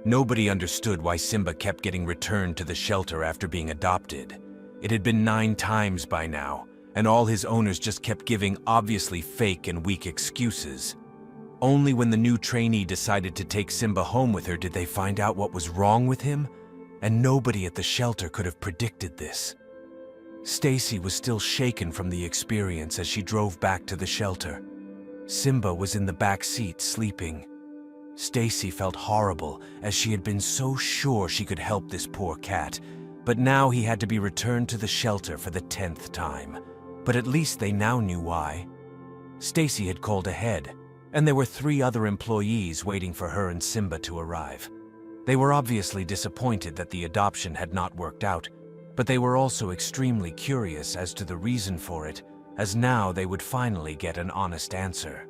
Nobody understood why Simba kept getting returned to the shelter after being adopted. It had been 9 times by now, and all his owners just kept giving obviously fake and weak excuses. Only when the new trainee decided to take Simba home with her did they find out what was wrong with him, and nobody at the shelter could have predicted this. Stacy was still shaken from the experience as she drove back to the shelter. Simba was in the back seat sleeping. Stacy felt horrible as she had been so sure she could help this poor cat, but now he had to be returned to the shelter for the 10th time. But at least they now knew why. Stacy had called ahead, and there were 3 other employees waiting for her and Simba to arrive. They were obviously disappointed that the adoption had not worked out, but they were also extremely curious as to the reason for it, as now they would finally get an honest answer.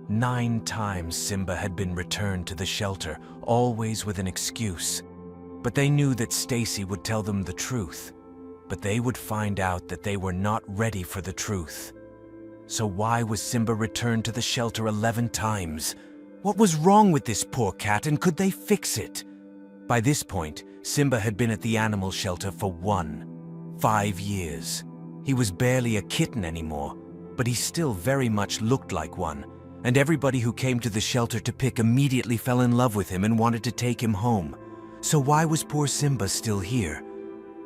9 times Simba had been returned to the shelter, always with an excuse. But they knew that Stacy would tell them the truth. But they would find out that they were not ready for the truth. So why was Simba returned to the shelter 11 times? What was wrong with this poor cat, and could they fix it? By this point, Simba had been at the animal shelter for 5 years. He was barely a kitten anymore, but he still very much looked like one, and everybody who came to the shelter to pick immediately fell in love with him and wanted to take him home. So why was poor Simba still here?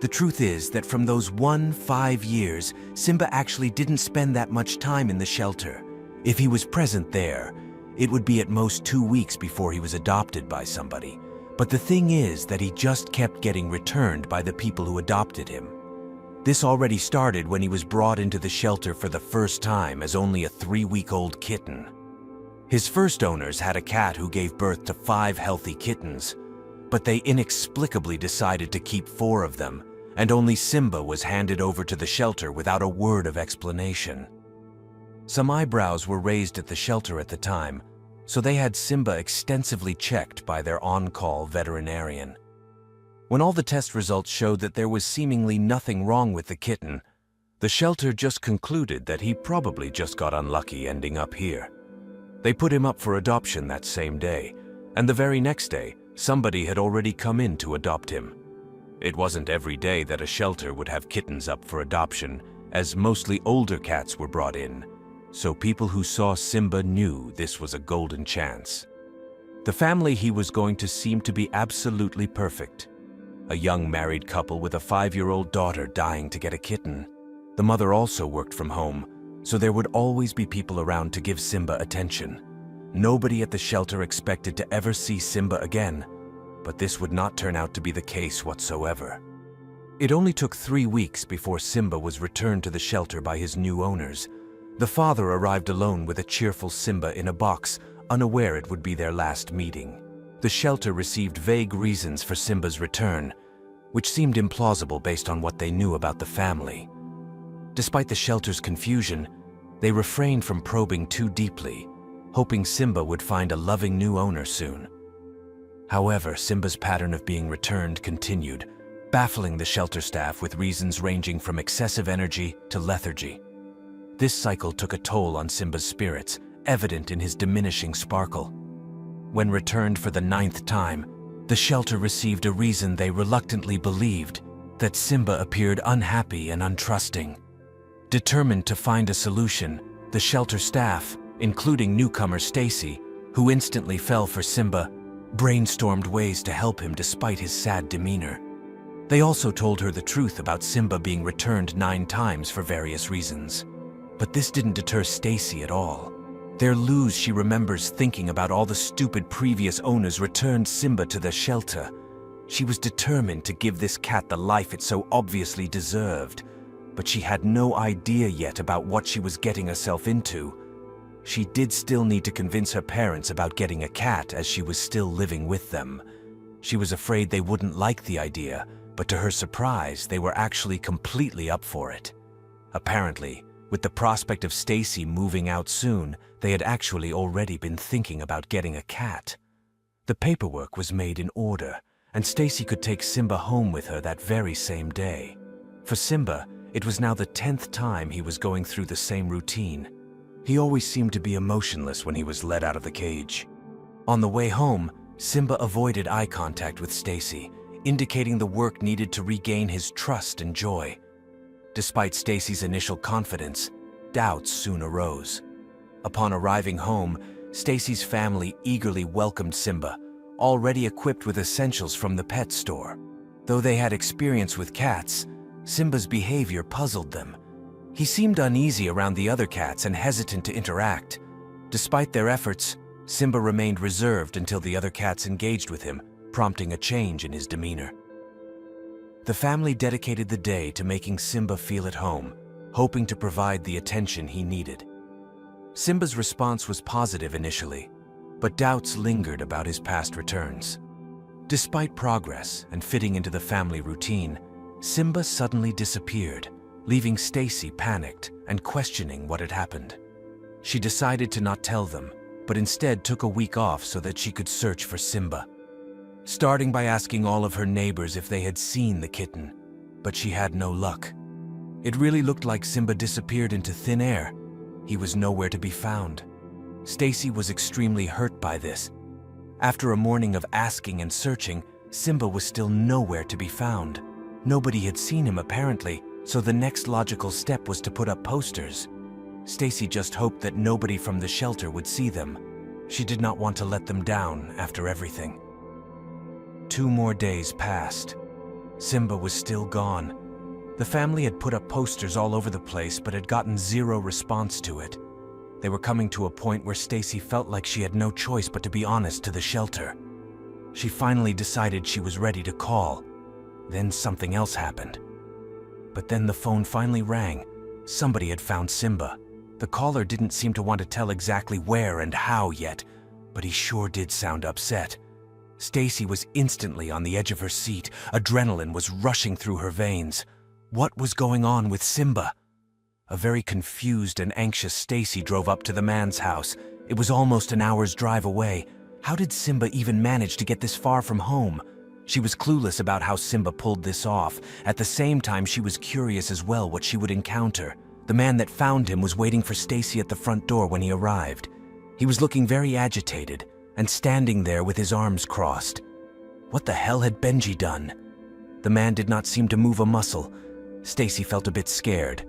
The truth is that from those 5 years, Simba actually didn't spend that much time in the shelter. If he was present there, it would be at most 2 weeks before he was adopted by somebody. But the thing is that he just kept getting returned by the people who adopted him. This already started when he was brought into the shelter for the first time as only a 3-week-old kitten. His first owners had a cat who gave birth to 5 healthy kittens, but they inexplicably decided to keep 4 of them, and only Simba was handed over to the shelter without a word of explanation. Some eyebrows were raised at the shelter at the time, so they had Simba extensively checked by their on-call veterinarian. When all the test results showed that there was seemingly nothing wrong with the kitten, the shelter just concluded that he probably just got unlucky ending up here. They put him up for adoption that same day, and the very next day, somebody had already come in to adopt him. It wasn't every day that a shelter would have kittens up for adoption, as mostly older cats were brought in, so people who saw Simba knew this was a golden chance. The family he was going to seemed to be absolutely perfect. A young married couple with a 5-year-old daughter dying to get a kitten. The mother also worked from home, so there would always be people around to give Simba attention. Nobody at the shelter expected to ever see Simba again, but this would not turn out to be the case whatsoever. It only took 3 weeks before Simba was returned to the shelter by his new owners. The father arrived alone with a cheerful Simba in a box, unaware it would be their last meeting. The shelter received vague reasons for Simba's return, which seemed implausible based on what they knew about the family. Despite the shelter's confusion, they refrained from probing too deeply, hoping Simba would find a loving new owner soon. However, Simba's pattern of being returned continued, baffling the shelter staff with reasons ranging from excessive energy to lethargy. This cycle took a toll on Simba's spirits, evident in his diminishing sparkle. When returned for the 9th time, the shelter received a reason they reluctantly believed, that Simba appeared unhappy and untrusting. Determined to find a solution, the shelter staff, including newcomer Stacy, who instantly fell for Simba, brainstormed ways to help him despite his sad demeanor. They also told her the truth about Simba being returned 9 times for various reasons. But this didn't deter Stacy at all. Their lose, she remembers thinking about all the stupid previous owners returned Simba to the shelter. She was determined to give this cat the life it so obviously deserved, but she had no idea yet about what she was getting herself into. She did still need to convince her parents about getting a cat as she was still living with them. She was afraid they wouldn't like the idea, but to her surprise, they were actually completely up for it. Apparently, with the prospect of Stacy moving out soon, they had actually already been thinking about getting a cat. The paperwork was made in order, and Stacy could take Simba home with her that very same day. For Simba, it was now the 10th time he was going through the same routine. He always seemed to be emotionless when he was let out of the cage. On the way home, Simba avoided eye contact with Stacy, indicating the work needed to regain his trust and joy. Despite Stacy's initial confidence, doubts soon arose. Upon arriving home, Stacy's family eagerly welcomed Simba, already equipped with essentials from the pet store. Though they had experience with cats, Simba's behavior puzzled them. He seemed uneasy around the other cats and hesitant to interact. Despite their efforts, Simba remained reserved until the other cats engaged with him, prompting a change in his demeanor. The family dedicated the day to making Simba feel at home, hoping to provide the attention he needed. Simba's response was positive initially, but doubts lingered about his past returns. Despite progress and fitting into the family routine, Simba suddenly disappeared, leaving Stacy panicked and questioning what had happened. She decided to not tell them, but instead took a week off so that she could search for Simba. Starting by asking all of her neighbors if they had seen the kitten, but she had no luck. It really looked like Simba disappeared into thin air. He was nowhere to be found. Stacy was extremely hurt by this. After a morning of asking and searching, Simba was still nowhere to be found. Nobody had seen him apparently, so the next logical step was to put up posters. Stacy just hoped that nobody from the shelter would see them. She did not want to let them down after everything. 2 more days passed. Simba was still gone. The family had put up posters all over the place but had gotten zero response to it. They were coming to a point where Stacy felt like she had no choice but to be honest to the shelter. She finally decided she was ready to call. Then something else happened. But then the phone finally rang. Somebody had found Simba. The caller didn't seem to want to tell exactly where and how yet, but he sure did sound upset. Stacy was instantly on the edge of her seat. Adrenaline was rushing through her veins. What was going on with Simba? A very confused and anxious Stacy drove up to the man's house. It was almost an hour's drive away. How did Simba even manage to get this far from home? She was clueless about how Simba pulled this off. At the same time, she was curious as well what she would encounter. The man that found him was waiting for Stacy at the front door when he arrived. He was looking very agitated and standing there with his arms crossed. What the hell had Benji done? The man did not seem to move a muscle. Stacy felt a bit scared.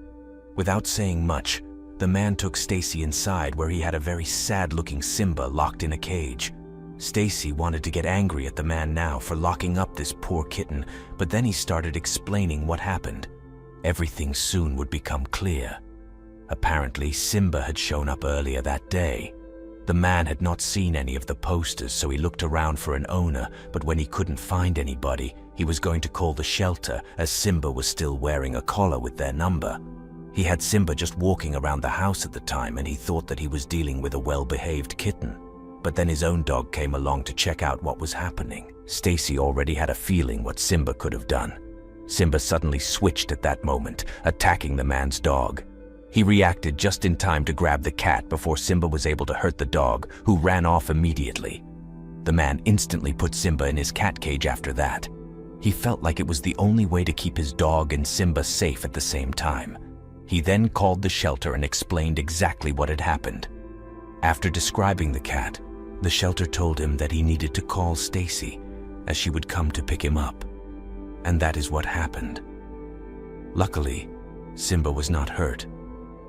Without saying much, the man took Stacy inside where he had a very sad-looking Simba locked in a cage. Stacy wanted to get angry at the man now for locking up this poor kitten, but then he started explaining what happened. Everything soon would become clear. Apparently, Simba had shown up earlier that day. The man had not seen any of the posters, so he looked around for an owner, but when he couldn't find anybody, he was going to call the shelter as Simba was still wearing a collar with their number. He had Simba just walking around the house at the time and he thought that he was dealing with a well-behaved kitten. But then his own dog came along to check out what was happening. Stacy already had a feeling what Simba could have done. Simba suddenly switched at that moment, attacking the man's dog. He reacted just in time to grab the cat before Simba was able to hurt the dog, who ran off immediately. The man instantly put Simba in his cat cage after that. He felt like it was the only way to keep his dog and Simba safe at the same time. He then called the shelter and explained exactly what had happened. After describing the cat, the shelter told him that he needed to call Stacy, as she would come to pick him up. And that is what happened. Luckily, Simba was not hurt.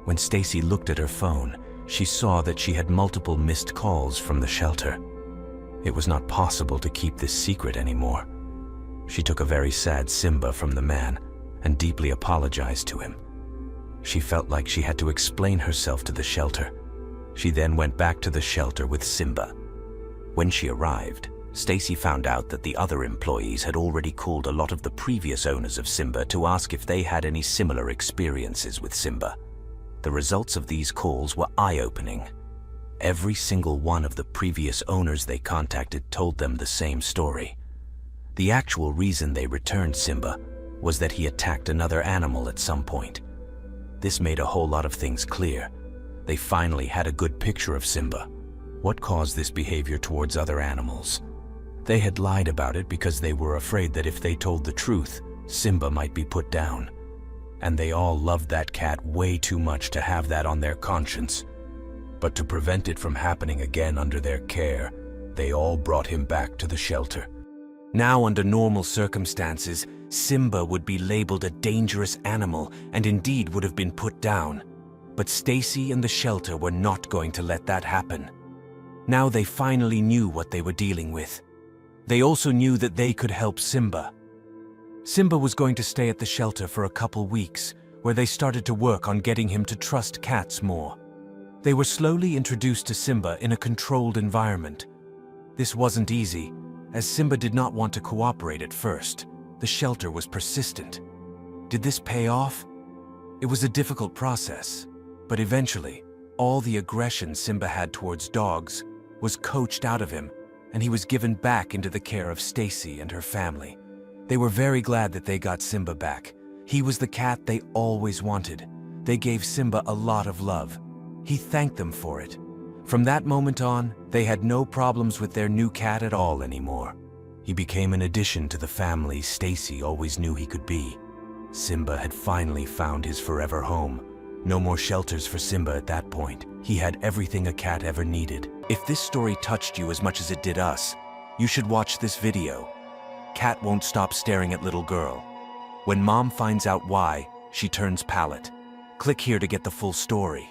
When Stacy looked at her phone, she saw that she had multiple missed calls from the shelter. It was not possible to keep this secret anymore. She took a very sad Simba from the man and deeply apologized to him. She felt like she had to explain herself to the shelter. She then went back to the shelter with Simba. When she arrived, Stacy found out that the other employees had already called a lot of the previous owners of Simba to ask if they had any similar experiences with Simba. The results of these calls were eye-opening. Every single one of the previous owners they contacted told them the same story. The actual reason they returned Simba was that he attacked another animal at some point. This made a whole lot of things clear. They finally had a good picture of Simba. What caused this behavior towards other animals? They had lied about it because they were afraid that if they told the truth, Simba might be put down. And they all loved that cat way too much to have that on their conscience. But to prevent it from happening again under their care, They all brought him back to the shelter. Now, under normal circumstances, Simba would be labeled a dangerous animal and indeed would have been put down. But Stacy and the shelter were not going to let that happen. Now they finally knew what they were dealing with. They also knew that they could help Simba. Simba was going to stay at the shelter for a couple weeks, where they started to work on getting him to trust cats more. They were slowly introduced to Simba in a controlled environment. This wasn't easy, as Simba did not want to cooperate at first. The shelter was persistent. Did this pay off? It was a difficult process, but eventually, all the aggression Simba had towards dogs was coached out of him, and he was given back into the care of Stacy and her family. They were very glad that they got Simba back. He was the cat they always wanted. They gave Simba a lot of love. He thanked them for it. From that moment on, they had no problems with their new cat at all anymore. He became an addition to the family Stacy always knew he could be. Simba had finally found his forever home. No more shelters for Simba at that point. He had everything a cat ever needed. If this story touched you as much as it did us, you should watch this video. Cat won't stop staring at little girl. When mom finds out why, she turns pallid. Click here to get the full story.